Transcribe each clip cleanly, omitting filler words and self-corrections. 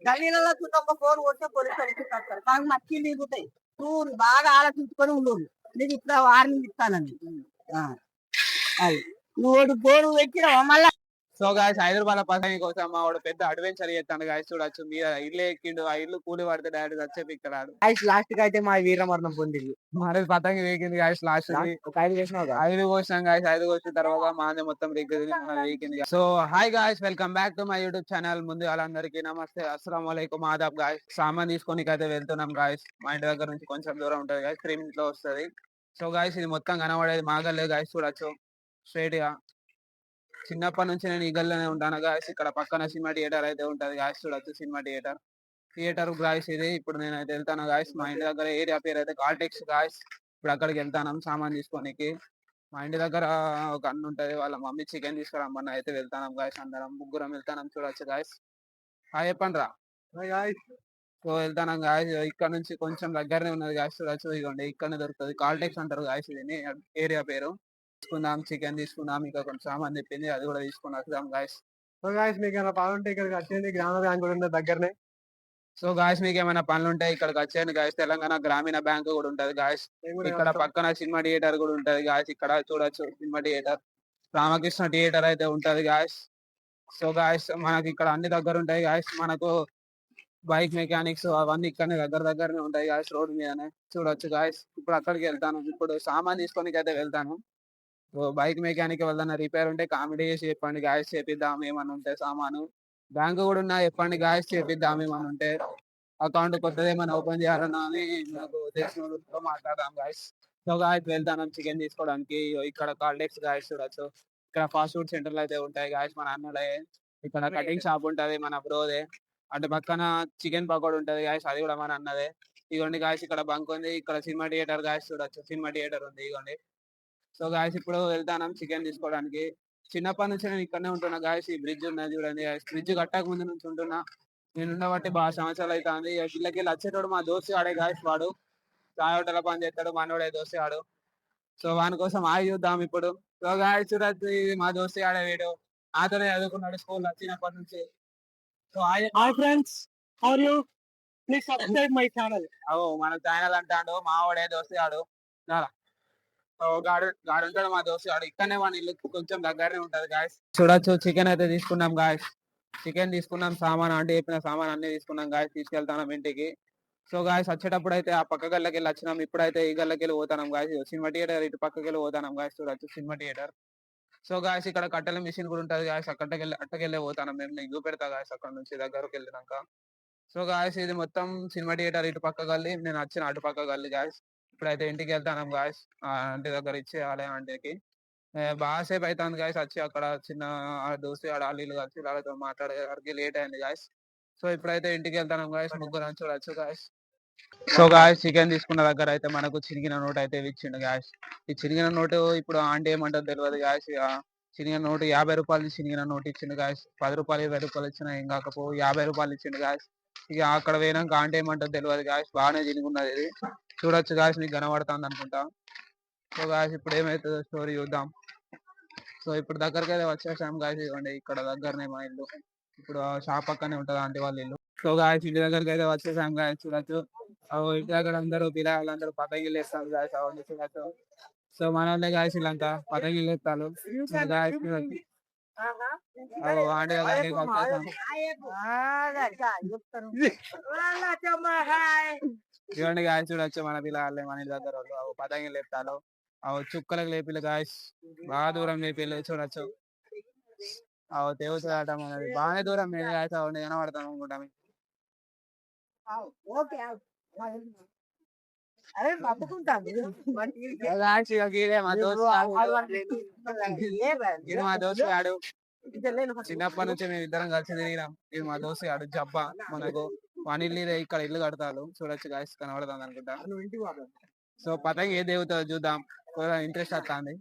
గల్లీలలో చూస్తే ఒక ఫోన్ కొడితే పోలీసు వాళ్ళకి కడతారు కానీ మక్కీలు దిగుతాయి నువ్వు బాగా ఆలోచించుకొని ఉండు నీకు ఇట్లా వార్నింగ్ ఇస్తానని అది నువ్వు ఫోన్ పెట్టినావా మళ్ళా. సో గాయస్ హైదరాబాద్ పసంగి కోసం మా వాడు పెద్ద అడ్వెంచర్ చేస్తాను గాయస్ చూడొచ్చు మీద ఇల్లు ఎక్కిండు ఆ ఇల్లు కూలి పడితే డైరెక్ట్ వచ్చే పిక్కడాడు గాయస్ లాస్ట్ కి అయితే మా వీరమరణం పొందింది మరి పతంగి వేగింది గాయస్ లాస్ట్ ఒక 5 చేసినావు 5 కోసినాం గాయస్ 5 కోసిన తర్వాత మాదే మొత్తం వేగింది. So hi guys welcome back to my YouTube channel. ముందు వాళ్ళందరికీ నమస్తే అస్సలం వాలేకుమ్ ఆదాబ్ గాయస్. సామాన్ తీసుకొని అయితే వెళ్తున్నాం గాయస్. మా ఇంటి దగ్గర నుంచి కొంచెం దూరం ఉంటది గాయస్ 3 minutes లో వస్తుంది. సో గాయస్ ఇది మొత్తం కనబడేది మాగల్లే గాయస్ చూడొచ్చు స్ట్రైట్ గా. చిన్నప్పటి నుంచి నేను ఈ గల్లోనే ఉంటాను గాయస్. ఇక్కడ పక్కన సినిమా థియేటర్ అయితే ఉంటది గాయస్ చూడొచ్చు సినిమా థియేటర్ గాయస్ ఇది. ఇప్పుడు నేను అయితే వెళ్తాను గాయస్. మా ఇంటి దగ్గర ఏరియా పేరు అయితే కాల్టెక్స్ గాయస్. ఇప్పుడు అక్కడికి వెళ్తాను సామాన్ తీసుకోనికి. మా ఇంటి దగ్గర ఒక అన్న ఉంటది వాళ్ళ మమ్మీ చికెన్ తీసుకురమ్మన్న అయితే వెళ్తాను గాయస్. అందరం ముగ్గురం వెళ్తాను చూడొచ్చు గాయస్. చెప్పండి రా సో వెళ్తాను గాయస్. ఇక్కడ నుంచి కొంచెం దగ్గరనే ఉన్నది గాయస్ చూడొచ్చు. ఇదిగోండి ఇక్కడనే దొరుకుతుంది కాల్టెక్స్ అంటారు గాయస్ ఇది ఏరియా పేరు. తీసుకుందాం చికెన్ తీసుకుందాం ఇంకా కొంచెం సామాన్ చెప్పింది అది కూడా తీసుకుని వస్తాం గాయస్. సో గాయస్ మీకు ఏమైనా పనులు ఉంటే ఇక్కడికి వచ్చేది గ్రామ బ్యాంక్ కూడా ఉంది దగ్గరనే. సో గాయస్ మీకు ఏమైనా పనులు ఉంటాయి ఇక్కడికి వచ్చేయండి గాయస్. తెలంగాణ గ్రామీణ బ్యాంక్ కూడా ఉంటది గాయస్. ఇక్కడ పక్కన సినిమా థియేటర్ కూడా ఉంటది గాయస్. ఇక్కడ చూడొచ్చు సినిమా థియేటర్ రామకృష్ణ థియేటర్ అయితే ఉంటది గాయస్. సో గాయస్ మనకి ఇక్కడ అన్ని దగ్గర ఉంటాయి గాయస్. మనకు బైక్ మెకానిక్స్ అవన్నీ ఇక్కడనే దగ్గరనే ఉంటాయి గాయస్ రోడ్ మీదనే చూడొచ్చు గాయస్. ఇప్పుడు అక్కడికి వెళ్తాను. ఇప్పుడు సామాన్ తీసుకోనికి అయితే వెళ్తాను. బైక్ మెకానిక్ వల్ల రిపేర్ ఉంటే కామెడీ చేసి చెప్పండి గాయస్ చేపిద్దాం ఏమన్నా ఉంటే సామాను. బ్యాంకు కూడా ఉన్నా చెప్పండి గాయస్ చేపిద్దాం ఏమన్నా ఉంటే. అకౌంట్ కొత్తది ఏమైనా ఓపెన్ చేయాలన్నా అని నాకు తెలిసిన వాళ్ళతో మాట్లాడదాం గాయస్. సో గాయస్ వెళ్తాను చికెన్ తీసుకోవడానికి. ఇక్కడ కాల్టెక్స్ గాయస్ చూడొచ్చు. ఇక్కడ ఫాస్ట్ ఫుడ్ సెంటర్లు అయితే ఉంటాయి గాయస్ మన అన్నలే. ఇక్కడ కటింగ్ షాప్ ఉంటది మన బ్రోదే. అటు పక్కన చికెన్ పకోడీ ఉంటది గాయస్ అది కూడా మన అన్నదే. ఇదిగోండి గాయస్ ఇక్కడ బంక్ ఉంది. ఇక్కడ సినిమా థియేటర్ గాయస్ చూడొచ్చు సినిమా థియేటర్ ఉంది ఇదిగోండి. సో గాయస్ ఇప్పుడు వెళ్తాను చికెన్ తీసుకోవడానికి. చిన్నప్పటి నుంచి నేను ఇక్కడనే ఉంటున్నా గాయస్. ఈ బ్రిడ్జ్ ఉన్నది చూడండి గాయస్. బ్రిడ్జ్ కట్టక ముందు నుంచి ఉంటున్నా. నేను ఉండబట్టి బాగా సంవత్సరాలు అవుతుంది. ఇళ్ళకి వచ్చేటోడు మా దోస్తు ఆడే గాయస్. వాడు చాయ్ హోటల్ పని చేస్తాడు మనోడే దోస్తు ఆడు. సో వాని కోసం ఆగి చూద్దాం ఇప్పుడు. సో గాయస్ చూడొచ్చు ఇది మా దోస్తు ఆడే వీడు. ఆతోనే చదువుకున్నాడు స్కూల్ వచ్చినప్పటి నుంచి. So hi friends how are you please subscribe my channel. మన ఛానల్ అంటాడు మావాడే దోస్తు ఆడు. గాడు ఉంటాడు మా దోస్తు గాడు. ఇక్కడనే మన ఇల్లు కొంచెం దగ్గరనే ఉంటది గాయస్. చూడొచ్చు చికెన్ అయితే తీసుకున్నాం గాయస్. చికెన్ తీసుకున్నాం సామాన్ అంటే చెప్పిన సామాన్ అన్ని తీసుకున్నాం గాయస్. తీసుకెళ్తాం ఇంటికి. సో గాయస్ వచ్చేటప్పుడు అయితే ఆ పక్క గల్లకి వెళ్ళి వచ్చినాం. ఇప్పుడైతే ఈ గల్లకి వెళ్ళి పోతాం గాయస్. సినిమా థియేటర్ ఇటు పక్కకి వెళ్ళి పోతాం గాయస్. చూడొచ్చు సినిమా థియేటర్. సో గాయస్ ఇక్కడ కట్టెల మిషన్ కూడా ఉంటది గాయస్. అట్టకెళ్ళి పోతాను మేము. నేను చూపెడతా గాయస్ అక్కడ నుంచి దగ్గరకు వెళ్ళినాక. సో గాయస్ ఇది మొత్తం సినిమా థియేటర్ ఇటు పక్క గల్లి. నేను వచ్చిన అటు పక్క గల్లి గాయస్. ఇప్పుడైతే ఇంటికి వెళ్తాను గాయస్. ఆంటీ దగ్గర ఇచ్చేయాలి ఆంటీకి. బాగా సేపు అవుతుంది గాయస్ వచ్చి అక్కడ చిన్న దోస్తు ఆడ అల్లీలు కలిసి వాళ్ళతో మాట్లాడేసరికి లేట్ అయింది గాయస్. సో ఇప్పుడైతే ఇంటికి వెళ్తాను గాయస్. ముగ్గురు చూడొచ్చు గాయస్. సో గాయస్ చికెన్ తీసుకున్న దగ్గర అయితే మనకు చిరిగిన నోట్ అయితే ఇచ్చిండు గాయస్. ఈ చిరిగిన నోటు ఇప్పుడు ఆంటీ ఏమంటారు తెలియదు గాయస్. చిరిగిన నోటు 50 రూపాయలు చిరిగిన నోటు ఇచ్చిండు గాయస్. 10 రూపాయలు 20 రూపాయలు ఇచ్చినా ఏం కాకపో 50 రూపాయలు ఇచ్చిండు గాయస్. ఇక అక్కడ పోయినాక ఆంటీ ఏమంటారు తెలియదు గాయస్. బాగానే చిరిగున్నది ఇది చూడొచ్చు గాయస్. మీకు కనబడుతుంది అనుకుంటా. సో గాయస్ ఇప్పుడు ఏమైతుందో స్టోరీ చూద్దాం. సో ఇప్పుడు దగ్గరకి అయితే వచ్చేసాం గాయస్. ఇవ్వండి ఇక్కడ దగ్గరనే మా ఇల్లు. ఇప్పుడు షాప్ పక్కనే ఉంటది ఆంటీ వాళ్ళ ఇల్లు. సో గాయస్ ఇంటి దగ్గరకి అయితే వచ్చేసాం గాయస్. చూడొచ్చు ఇంటి దగ్గర అందరూ పిల్లలందరూ పతంగిలు వేస్తాం గాయస్. అవన్నీ చూడొచ్చు. సో మన వాళ్ళే గాయస్ వీళ్ళంతా పతంగిలు వేస్తారు గాయస్. ఆంటీ దగ్గరికి వచ్చేసాం. ఇవ్వండి గాయస్ చూడొచ్చు మన పిల్లలే మన ఇంటి దగ్గర వాళ్ళు పతంగిలు లేపుతారు. చుక్కలకు లేపిల్లు గాయస్. బాగా దూరం లేపిల్లు చూడొచ్చు. తెగుతాట మనది బాగానే దూరం మేము గాయస్. అవన్నీ కనబడతాం అనుకుంటాం. మా దోస్తు గాడు చిన్నప్పటి నుంచి మేము ఇద్దరం కలిసి తిరిగినాం. ఇది మా దోస్తు గాడు జబ్బా. మనకు వన్ ఇల్లు ఇక్కడ ఇల్లు కడతారు చూడొచ్చు గాయస్. కనబడుతుంది అనుకుంటా. సో పతంగి ఏ దేవుతుందో చూద్దాం. ఇంట్రెస్ట్ వస్తుంది.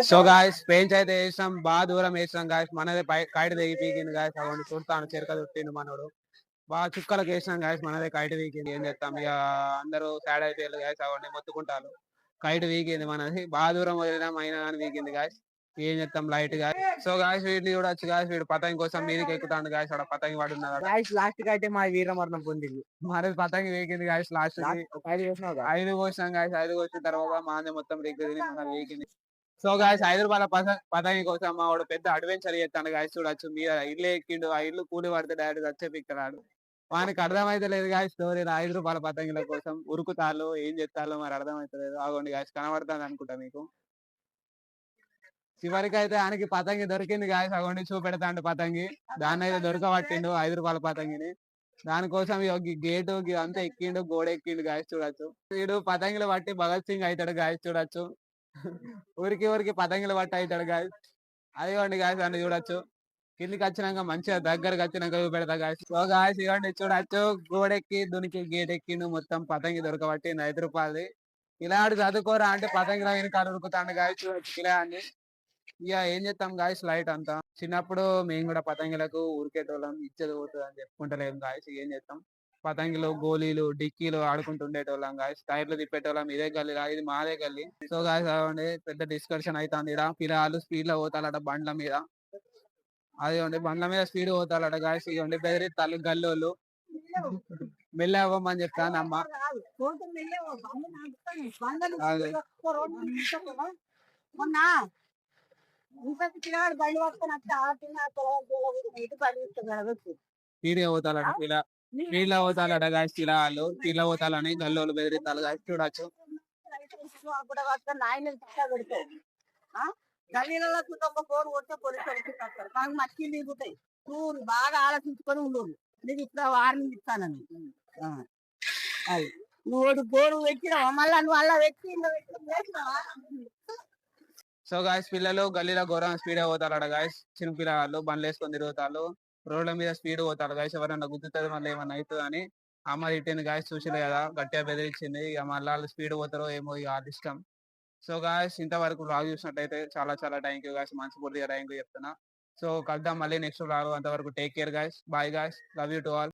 సో గాయస్ పెయింట్స్ అయితే వేసినాం. బాగా దూరం వేసినాం గాయస్. మనదే కైట్ తెగి పీకింది గాయస్. అవ్వండి చూస్తాను చెరక చుట్టిండు మనోడు. బాగా చుక్కలకు వేసినాం గాయస్. మనదే కైట్ వీకింది. ఏం చేస్తాం ఇక అందరూ సాడ్ అయిపోయారు గాయస్. అవ్వండి మొత్తుకుంటారు. కైట్ వీకింది మనది. బాగా దూరం వదిలినాం అయినా కానీ వీకింది గాయస్. ఏం చేస్తాం లైట్ గా. సో గాయస్ వీడిని చూడొచ్చు గాయస్, వీడు పతంగి కోసం మీదకి ఎక్కుతాడు గాయస్. అక్కడ పతంగి పడున్నది గాయస్ లాస్ట్ కి అయితే మా వీరమరణం పొందింది. మరి పతంగి వేకింది గాయస్. లాస్ట్ ఒక 5 వేసినావు కదా. 5 కోసినాం గాయస్. 5 కోసిన తర్వాత మాదే మొత్తం రిగ్గింది, మన వేకింది. సో గాయస్ 5 రూపాయల పతంగి కోసం మా వాడు పెద్ద అడ్వెంచర్ చేస్తాను గాయస్. చూడొచ్చు మీద ఇల్లు ఎక్కిండు, ఆ ఇల్లు కూలి పడితే డైరెక్ట్ వచ్చే పిక్కరాడు. వానికి అర్థమైతే లేదు గాయస్ స్టోరీ. 5 రూపాయల పతంగిల కోసం ఉరుకుతాలు ఏం చెప్తాలో మరి అర్థమైతలేదు. ఆగోండి గాయస్, కనబడుతుంది అనుకుంటా మీకు. చివరికి అయితే ఆయనకి పతంగి దొరికింది గాయస్. అగోండి చూపెడతాండు పతంగి. దాన్ని అయితే దొరకబట్టిండు 5 రూపాయల పతంగిని. దానికోసం గేటు అంతా ఎక్కిండు, గోడ ఎక్కిండు గాయస్. చూడొచ్చు వీడు పతంగిలు పట్టి భగత్ సింగ్ అవుతాడు గాయస్. చూడొచ్చు ఊరికి పతంగిలు పట్టి అవుతాడు గాయస్. అదిగోండి గాయస్ అని చూడొచ్చు. కిందికి వచ్చినాక మంచిగా దగ్గరకు వచ్చినాక చూపెడతా గాయస్. సో గాయస్ ఇవ్వండి చూడొచ్చు, గోడెక్కి దునికి గేట్ ఎక్కిండు, మొత్తం పతంగి దొరకబట్టి 5 రూపాయలది. ఇలా ఆడు చదువుకోరా అంటే పతంగిలో వెనకాల ఉరుకుతాండు గాయస్. చూడొచ్చు ఇలా అని. ఇక ఏం చేస్తాం గాయస్ లైట్ అంతా. చిన్నప్పుడు మేము కూడా పతంగిలకు ఉరికేటోళ్ళం, ఇచ్చేది పోతుంది అని చెప్పుకుంటలేము గాయస్. ఏం చేస్తాం, పతంగిలు గోళీలు డిక్కీలు ఆడుకుంటూ ఉండేటోళ్ళం గాయస్. టైర్లు తిప్పేటోళ్ళం. ఇదే గల్లీ, ఇది మాదే గల్లీ. సో గాయస్ అవ్వండి పెద్ద డిస్కషన్ అవుతుంది ఇక్కడ. పిల్లలు స్పీడ్ లో పోతారట బండ్ల మీద. అదే ఉండి బండ్ల మీద స్పీడ్ పోతారట గాయస్. ఇవ్వండి బెదిరితాలు గల్లోళ్ళు. మెల్ల అవ్వమని చెప్తాను అమ్మ. అదే మొన్న ఇంకొక పిల్లవాడు బండి పట్టుకొని స్పీడ్ గా పోతారట పిల్ల. స్పీడ్ లో పోతారట గాయస్. పిల్లలు స్పీడ్ లో పోతాలని గల్లోళ్ళు బెదిరితాలు గాయస్. చూడొచ్చు గల్లీలలో ఒక ఫోన్ కొడితే పోలీసు కడతారు. మాకు మట్టి దిగుతాయి. నువ్వు బాగా ఆలోచించుకొని ఉండు. నీకు ఇట్లా వార్నింగ్ ఇస్తానని. అది నువ్వు గోరు పెట్టినావా, మళ్ళా నువ్వు అలా పెట్టి సో గాయస్ పిల్లలు గల్లీలో ఘోరం స్పీడ్ పోతారట గాయస్. చిన్న పిల్లలు బండ్లు వేసుకొని తిరుగుతారు, రోడ్ల మీద స్పీడ్ పోతారు గాయస్. ఎవరైనా గుద్దుతుంది మళ్ళీ ఏమన్నా అవుతుంది అని అమ్మ తిట్టింది గాయస్. చూసిలే కదా గట్టిగా బెదిరించింది. ఇక మళ్ళీ వాళ్ళు స్పీడ్ పోతారో ఏమో, ఇక అది ఇష్టం. సో గాయస్ ఇంతవరకు వ్లాగ్ చూసినట్టయితే చాలా చాలా థ్యాంక్ యూ గాయస్. మనస్ఫూర్తిగా థ్యాంక్ యూ చెప్తున్నా. సో కలుద్దాం మళ్ళీ నెక్స్ట్ వ్లాగ్. అంతవరకు take care guys. Bye guys. Love you to all.